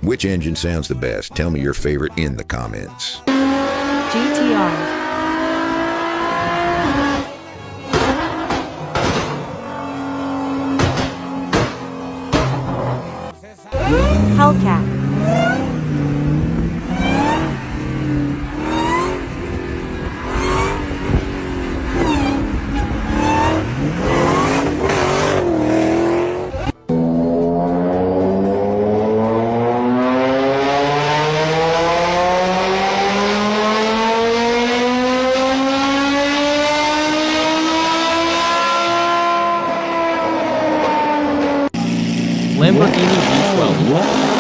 Which engine sounds the best? Tell me your favorite in the comments. GTR. Hellcat. Lamborghini V12.